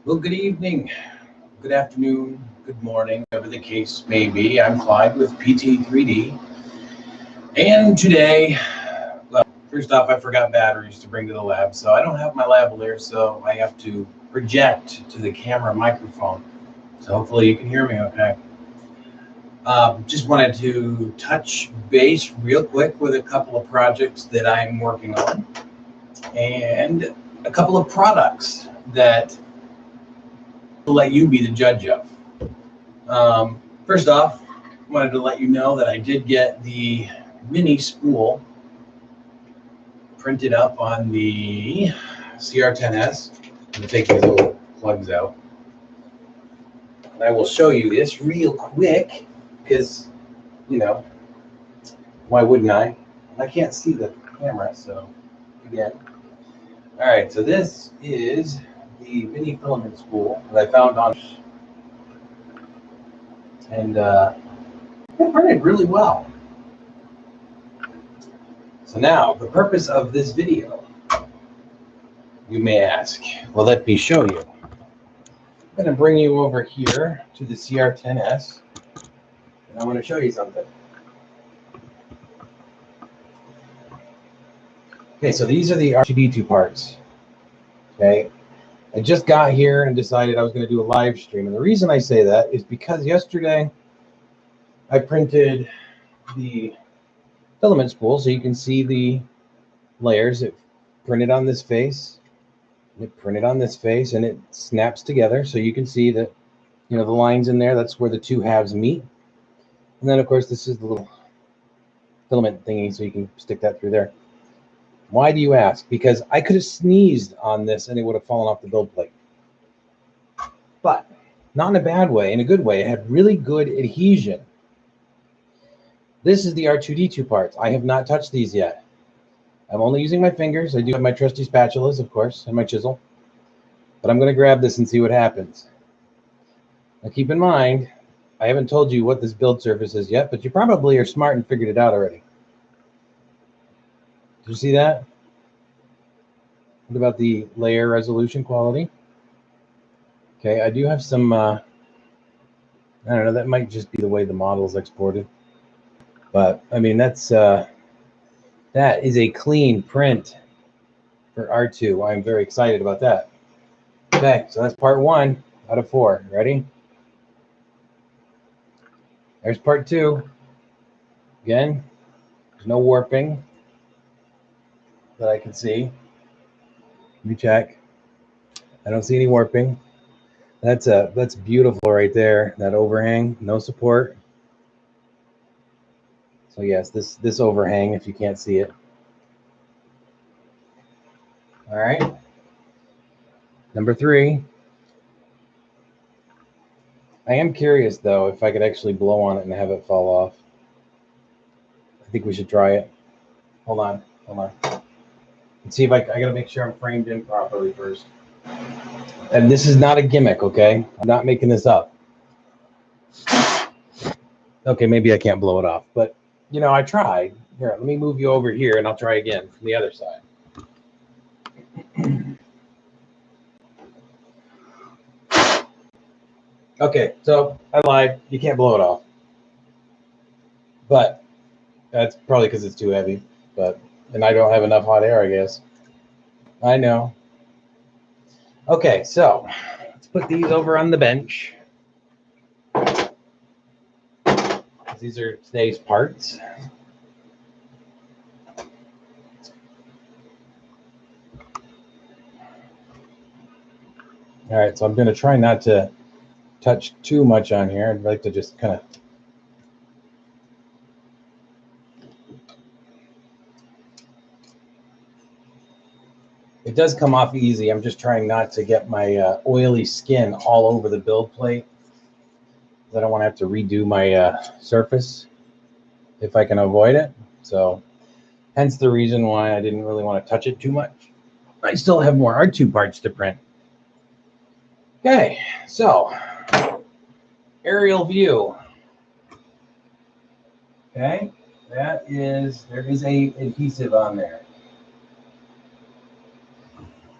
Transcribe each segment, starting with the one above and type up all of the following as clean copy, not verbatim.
Well, good evening, good afternoon, good morning, whatever the case may be. I'm Clyde with PT3D. And today, well, first off, I forgot batteries to bring to the lab, so I don't have my lavalier, so I have to project to the camera microphone. So hopefully you can hear me okay. Just wanted to touch base real quick with a couple of projects that I'm working on and a couple of products that will let you be the judge of. First off, wanted to let you know that I did get the mini spool printed up on the CR10S. I'm going to take these little plugs out. And I will show you this real quick because, you know, why wouldn't I? I can't see the camera, so again. All right, so this is the mini filament spool that I found on, and it printed really well. So now, the purpose of this video, you may ask, well, let me show you. I'm going to bring you over here to the CR10S, and I want to show you something. Okay, so these are the R2D2 parts. Okay, I just got here and decided I was going to do a live stream, and the reason I say that is because yesterday I printed the filament spool, so you can see the layers. It printed on this face, it printed on this face, and it snaps together, so you can see that, you know, the lines in there. That's where the two halves meet. And then, of course, this is the little filament thingy, so you can stick that through there. Why do you ask? Because I could have sneezed on this and it would have fallen off the build plate. But not in a bad way, in a good way. It had really good adhesion. This is the R2D2 parts. I have not touched these yet. I'm only using my fingers. I do have my trusty spatulas, of course, and my chisel. But I'm going to grab this and see what happens. Now keep in mind, I haven't told you what this build surface is yet, but you probably are smart and figured it out already. Did you see that? What about the layer resolution quality? Okay, I do have some, I don't know, that might just be the way the model is exported. But, I mean, that's, that is a clean print for R2. I'm very excited about that. Okay, so that's part 1 out of 4. Ready? There's part 2. Again, there's no warping that I can see. Let me check. I don't see any warping. That's beautiful right there. That overhang, no support. So yes, this overhang, if you can't see it. All right. Number 3. I am curious though if I could actually blow on it and have it fall off. I think we should try it. Hold on. Let's see if I gotta make sure I'm framed in properly first. And this is not a gimmick, okay? I'm not making this up. Okay, maybe I can't blow it off, but you know, I tried. Here, let me move you over here and I'll try again from the other side. Okay, so I lied. You can't blow it off. But that's probably because it's too heavy. And I don't have enough hot air, I guess. I know. Okay, so let's put these over on the bench. These are today's parts. All right, so I'm going to try not to touch too much on here. I'd like to just kind of it does come off easy. I'm just trying not to get my oily skin all over the build plate. I don't want to have to redo my surface if I can avoid it. So hence the reason why I didn't really want to touch it too much. I still have more R2 parts to print. Okay, so aerial view. Okay, there is a adhesive on there.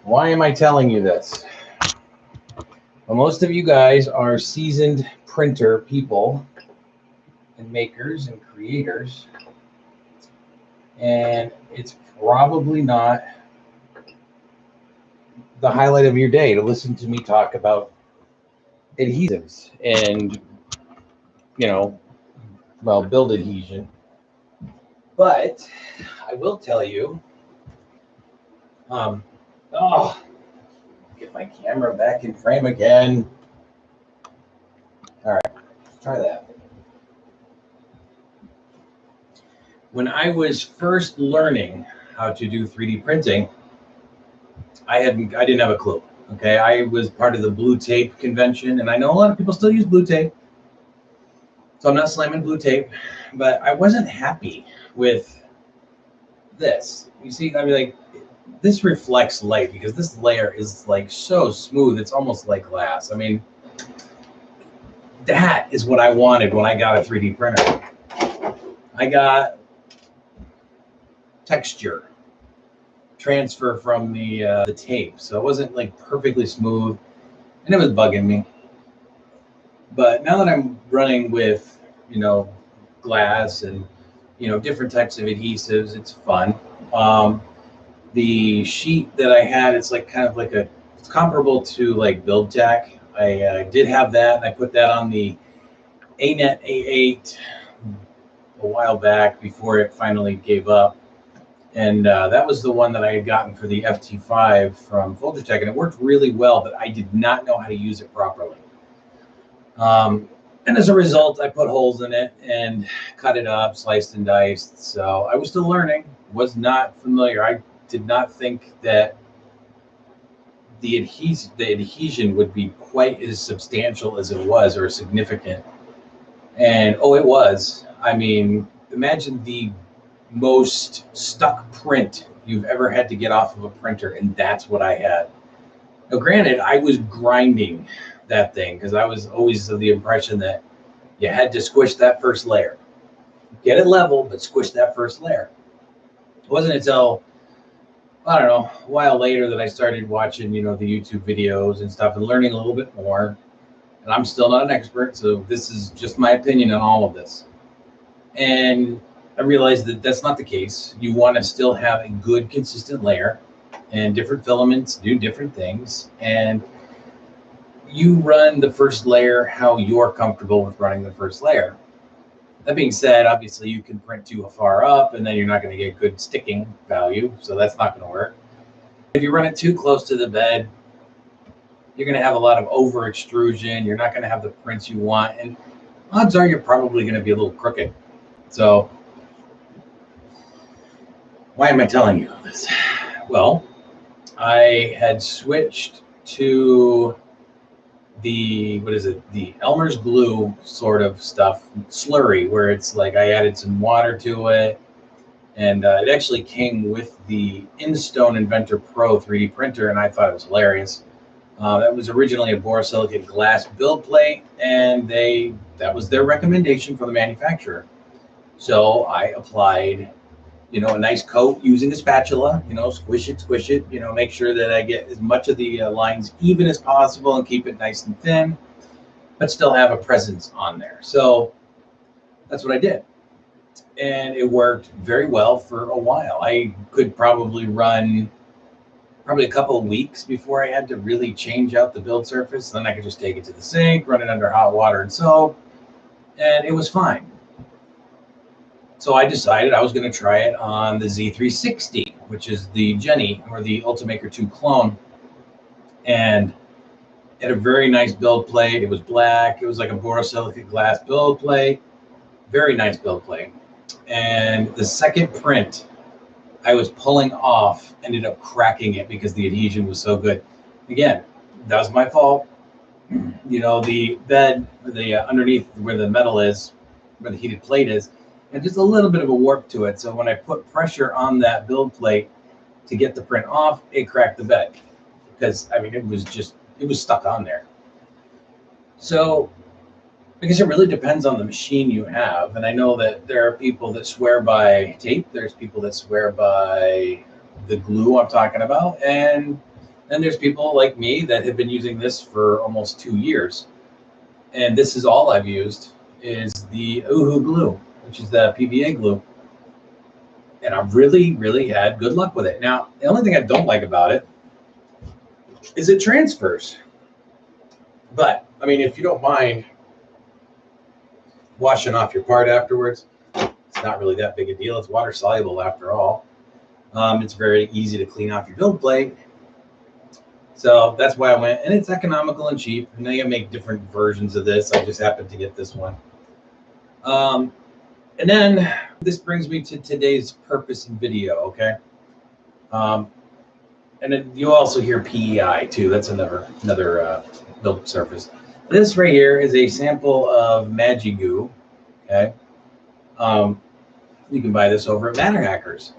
Why am I telling you this? Well, most of you guys are seasoned printer people and makers and creators, and it's probably not the highlight of your day to listen to me talk about adhesives and, build adhesion. But I will tell you, get my camera back in frame again. All right, let's try that. When I was first learning how to do 3D printing, I didn't have a clue. Okay, I was part of the blue tape convention, and I know a lot of people still use blue tape, so I'm not slamming blue tape, but I wasn't happy with this. You see, I mean, like, this reflects light because this layer is like so smooth, it's almost like glass. I mean, that is what I wanted when I got a 3D printer. I got texture transfer from the tape, so it wasn't like perfectly smooth, and it was bugging me. But now that I'm running with glass and different types of adhesives, it's fun. The sheet that I had, it's like kind of like it's comparable to like Build Tack. I did have that, and I put that on the ANET A8 a while back before it finally gave up. And that was the one that I had gotten for the FT5 from Tech, and it worked really well, but I did not know how to use it properly. And as a result, I put holes in it and cut it up, sliced and diced. So I was still learning, was not familiar. I did not think that the adhesion would be quite as substantial as it was, or significant. And it was. I mean, imagine the most stuck print you've ever had to get off of a printer, and that's what I had. Now, granted, I was grinding that thing because I was always of the impression that you had to squish that first layer. Get it level, but squish that first layer. It wasn't until, I don't know, a while later that I started watching, the YouTube videos and stuff and learning a little bit more. And I'm still not an expert, so this is just my opinion on all of this. And I realized that that's not the case. You want to still have a good, consistent layer, and different filaments do different things. And you run the first layer how you're comfortable with running the first layer. That being said, obviously you can print too far up, and then you're not going to get good sticking value, so that's not going to work. If you run it too close to the bed, you're going to have a lot of over extrusion. You're not going to have the prints you want, and odds are you're probably going to be a little crooked. So why am I telling you this? Well, I had switched to the Elmer's glue sort of stuff, slurry, where it's like I added some water to it, and it actually came with the Instone Inventor Pro 3D printer, and I thought it was hilarious. That was originally a borosilicate glass build plate, and that was their recommendation for the manufacturer. So I applied, a nice coat using a spatula, squish it, make sure that I get as much of the lines even as possible and keep it nice and thin, but still have a presence on there. So that's what I did. And it worked very well for a while. I could probably run a couple of weeks before I had to really change out the build surface. Then I could just take it to the sink, run it under hot water and soap, and it was fine. So I decided I was going to try it on the Z360, which is the Jenny, or the Ultimaker 2 clone. And it had a very nice build plate. It was black. It was like a borosilicate glass build plate. Very nice build plate. And the second print I was pulling off ended up cracking it because the adhesion was so good. Again, that was my fault. The bed, underneath where the metal is, where the heated plate is, and just a little bit of a warp to it. So when I put pressure on that build plate to get the print off, it cracked the bed because, it was stuck on there. So, because it really depends on the machine you have. And I know that there are people that swear by tape. There's people that swear by the glue I'm talking about. And And there's people like me that have been using this for almost 2 years. And this is all I've used is the Uhu glue, which is the PVA glue. And I've really, really had good luck with it. Now, the only thing I don't like about it is it transfers. But, I mean, if you don't mind washing off your part afterwards, it's not really that big a deal. It's water soluble after all. It's very easy to clean off your build plate. So that's why I went, and it's economical and cheap. And they make different versions of this. I just happened to get this one. And then this brings me to today's purpose in video, okay? And then you also hear PEI too. That's another build surface. This right here is a sample of Magigoo, okay? You can buy this over at Matter Hackers.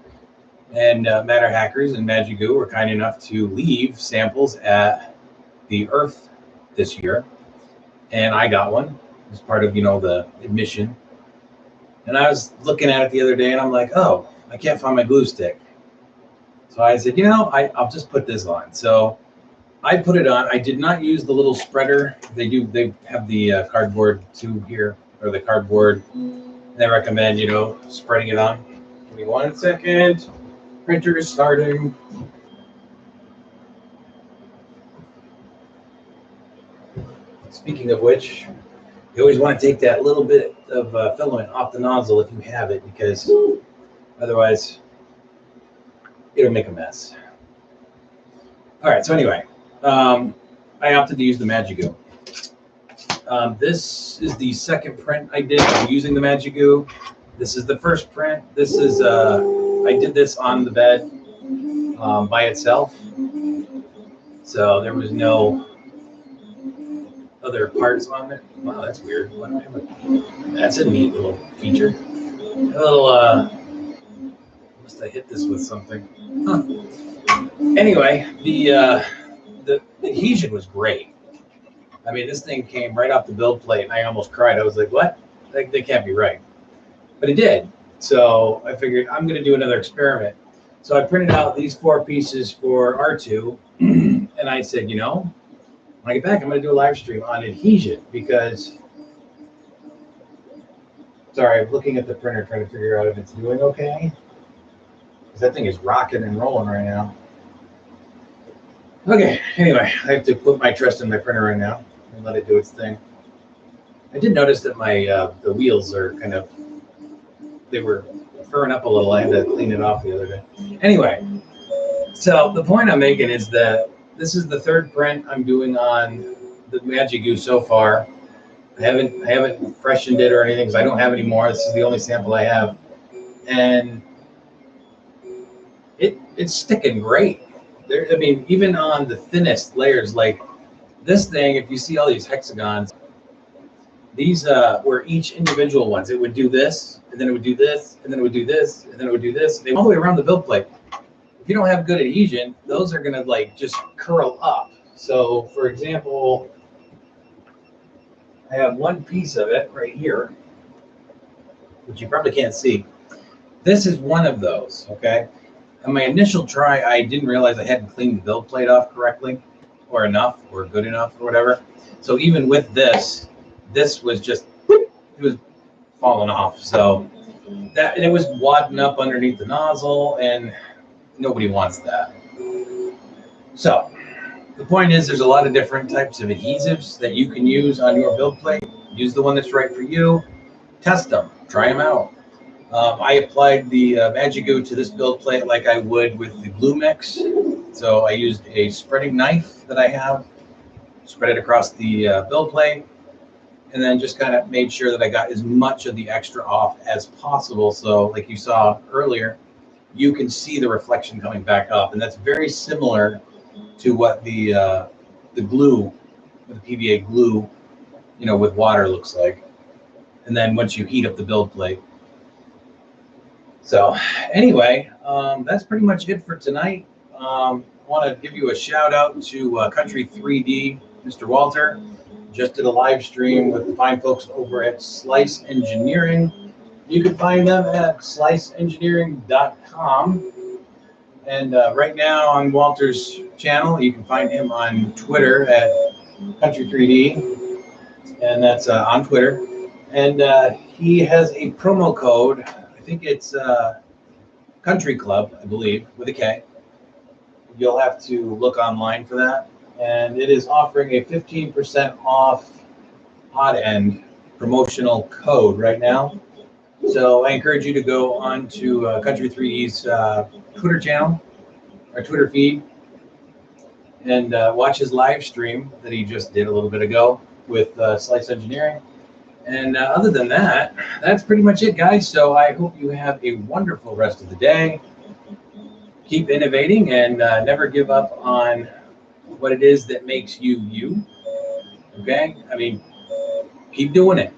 And Matter Hackers and Magigoo were kind enough to leave samples at the Earth this year. And I got one as part of, the admission. And I was looking at it the other day and I'm like, oh, I can't find my glue stick. So I said, I'll just put this on. So I put it on. I did not use the little spreader. They have the cardboard tube here, or the cardboard. They recommend, spreading it on. Give me 1 second. Printer is starting. Speaking of which, you always want to take that little bit of filament off the nozzle if you have it, because otherwise it'll make a mess. All right, so anyway, I opted to use the Magigoo. This is the second print I did using the Magigoo. This is the first print. This is, I did this on the bed by itself. So there was no other parts on it. Wow, that's weird. That's a neat little feature. A little, must I hit this with something? Huh. Anyway, the adhesion was great. I mean, this thing came right off the build plate, and I almost cried. I was like, what? They can't be right. But it did. So I figured I'm going to do another experiment. So I printed out these 4 pieces for R2, and I said, when I get back, I'm going to do a live stream on adhesion, because, sorry, I'm looking at the printer trying to figure out if it's doing okay. Because that thing is rocking and rolling right now. Okay, anyway, I have to put my trust in my printer right now and let it do its thing. I did notice that my the wheels are kind of, they were furring up a little. I had to clean it off the other day. Anyway, so the point I'm making is that this is the 3rd print I'm doing on the Magigoo so far. I haven't freshened it or anything because I don't have any more. This is the only sample I have, and it's sticking great. I mean, even on the thinnest layers, like this thing, if you see all these hexagons, these were each individual ones. It would do this, and then it would do this, and then it would do this, and then it would do this. They all the way around the build plate. If you don't have good adhesion, those are gonna just curl up. So for example, I have one piece of it right here, which you probably can't see. This is one of those, okay? On my initial try, I didn't realize I hadn't cleaned the build plate off correctly, or enough, or good enough, or whatever. So even with this was just, it was falling off. So that, and it was wadding up underneath the nozzle, and nobody wants that. So the point is, there's a lot of different types of adhesives that you can use on your build plate. Use the one that's right for you. Test them, try them out. I applied the Magigoo to this build plate like I would with the glue mix. So I used a spreading knife that I have, spread it across the build plate, and then just kind of made sure that I got as much of the extra off as possible. So like you saw earlier, you can see the reflection coming back up, and that's very similar to what the glue, the PVA glue, with water looks like. And then once you heat up the build plate. So anyway, that's pretty much it for tonight. I want to give you a shout out to Country 3D, Mr. Walter. Just did a live stream with the fine folks over at Slice Engineering. You can find them at sliceengineering.com. And right now on Walter's channel, you can find him on Twitter at Country3D, and that's on Twitter. And he has a promo code. I think it's Country Club, I believe, with a K. You'll have to look online for that. And it is offering a 15% off Odd End promotional code right now. So I encourage you to go on to Country3D's Twitter channel, or Twitter feed, and watch his live stream that he just did a little bit ago with Slice Engineering. And other than that, that's pretty much it, guys. So I hope you have a wonderful rest of the day. Keep innovating and never give up on what it is that makes you you. Okay? I mean, keep doing it.